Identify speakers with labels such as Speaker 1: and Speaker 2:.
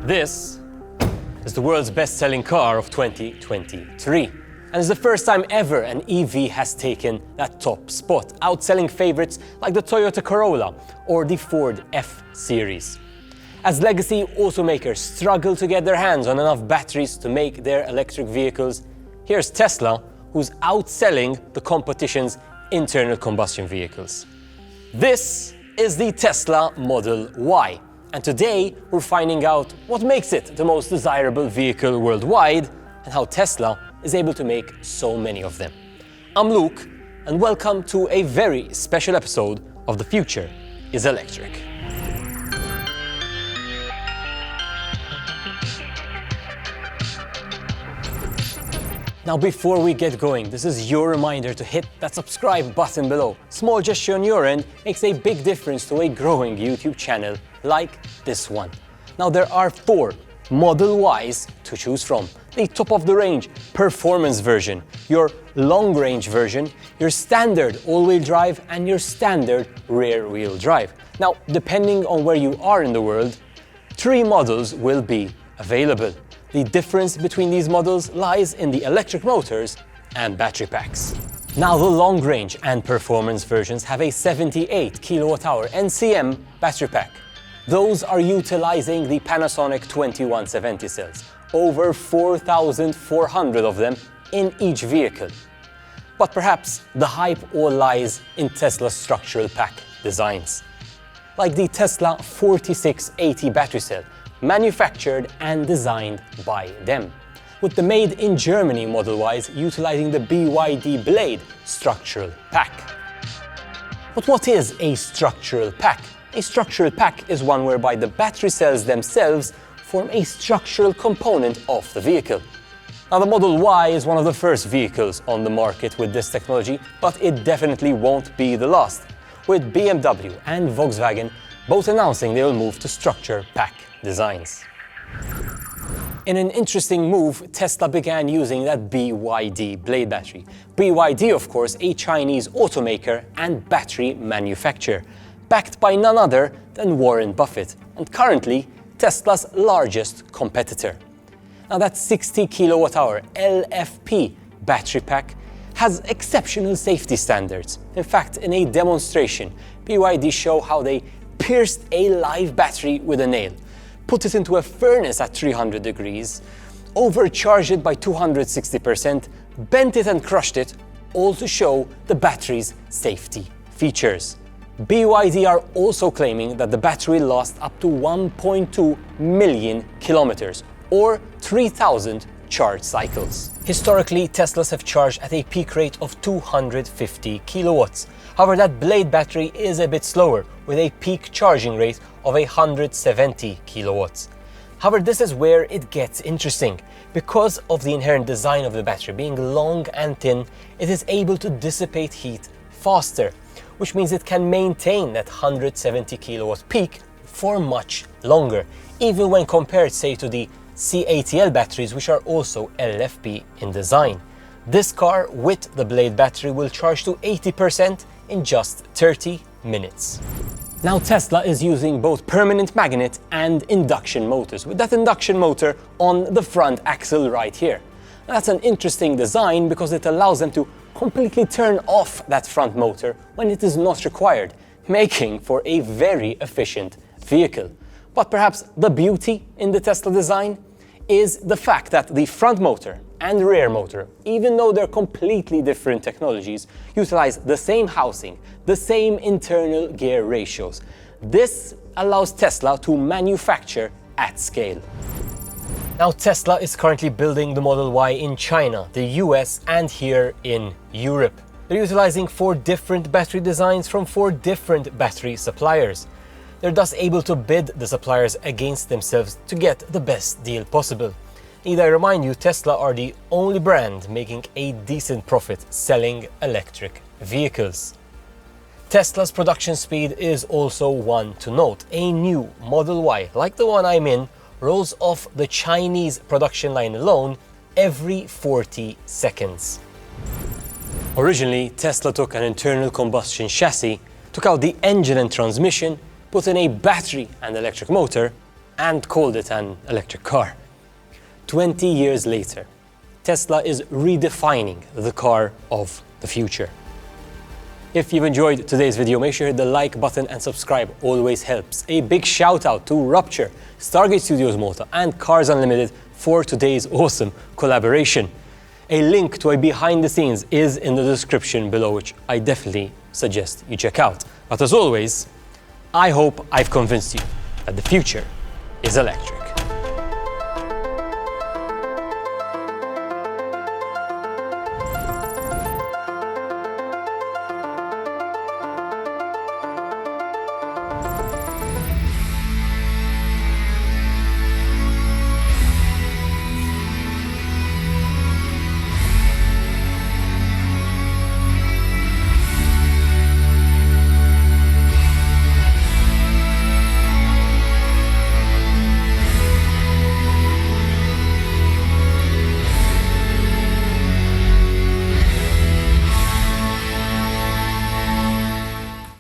Speaker 1: This is the world's best-selling car of 2023. And it's the first time ever an EV has taken that top spot, outselling favorites like the Toyota Corolla or the Ford F-Series. As legacy automakers struggle to get their hands on enough batteries to make their electric vehicles, here's Tesla, who's outselling the competition's internal combustion vehicles. This is the Tesla Model Y. And today, we're finding out what makes it the most desirable vehicle worldwide and how Tesla is able to make so many of them. I'm Luke, and welcome to a very special episode of The Future is Electric. Now, before we get going, this is your reminder to hit that subscribe button below. Small gesture on your end makes a big difference to a growing YouTube channel like this one. Now, there are 4 Model Ys to choose from. The top-of-the-range performance version, your long-range version, your standard all-wheel drive, and your standard rear-wheel drive. Now, depending on where you are in the world, 3 models will be available. The difference between these models lies in the electric motors and battery packs. Now, the long-range and performance versions have a 78 kWh NCM battery pack. Those are utilizing the Panasonic 2170 cells, over 4,400 of them in each vehicle. But perhaps the hype all lies in Tesla's structural pack designs, like the Tesla 4680 battery cell, manufactured and designed by them, with the Made in Germany Model Ys utilizing the BYD Blade structural pack. But what is a structural pack? A structural pack is one whereby the battery cells themselves form a structural component of the vehicle. Now, the Model Y is one of the first vehicles on the market with this technology, but it definitely won't be the last, with BMW and Volkswagen both announcing they will move to structure pack designs. In an interesting move, Tesla began using that BYD Blade battery. BYD, of course, a Chinese automaker and battery manufacturer, backed by none other than Warren Buffett, and currently Tesla's largest competitor. Now, that 60 kWh LFP battery pack has exceptional safety standards. In fact, in a demonstration, BYD show how they pierced a live battery with a nail, put it into a furnace at 300 degrees, overcharged it by 260%, bent it and crushed it, all to show the battery's safety features. BYD are also claiming that the battery lasts up to 1.2 million kilometers, or 3,000 charge cycles. Historically, Teslas have charged at a peak rate of 250 kilowatts. However, that Blade battery is a bit slower, with a peak charging rate of 170 kilowatts. However, this is where it gets interesting. Because of the inherent design of the battery being long and thin, it is able to dissipate heat faster, which means it can maintain that 170 kilowatt peak for much longer, even when compared, say, to the CATL batteries, which are also LFP in design. This car with the Blade battery will charge to 80% in just 30 minutes. Now, Tesla is using both permanent magnet and induction motors, with that induction motor on the front axle right here. That's an interesting design because it allows them to completely turn off that front motor when it is not required, making for a very efficient vehicle. But perhaps the beauty in the Tesla design is the fact that the front motor and rear motor, even though they're completely different technologies, utilize the same housing, the same internal gear ratios. This allows Tesla to manufacture at scale. Now, Tesla is currently building the Model Y in China, the US, and here in Europe. They're utilizing 4 different battery designs from 4 different battery suppliers. They're thus able to bid the suppliers against themselves to get the best deal possible. Need I remind you, Tesla are the only brand making a decent profit selling electric vehicles. Tesla's production speed is also one to note. A new Model Y, like the one I'm in, rolls off the Chinese production line alone every 40 seconds. Originally, Tesla took an internal combustion chassis, took out the engine and transmission, put in a battery and electric motor, and called it an electric car. 20 years later, Tesla is redefining the car of the future. If you've enjoyed today's video, make sure to hit the like button and subscribe, always helps. A big shout out to Rupture, Stargate Studios Malta and Cars Unlimited for today's awesome collaboration. A link to a behind the scenes is in the description below, which I definitely suggest you check out. But as always, I hope I've convinced you that the future is electric.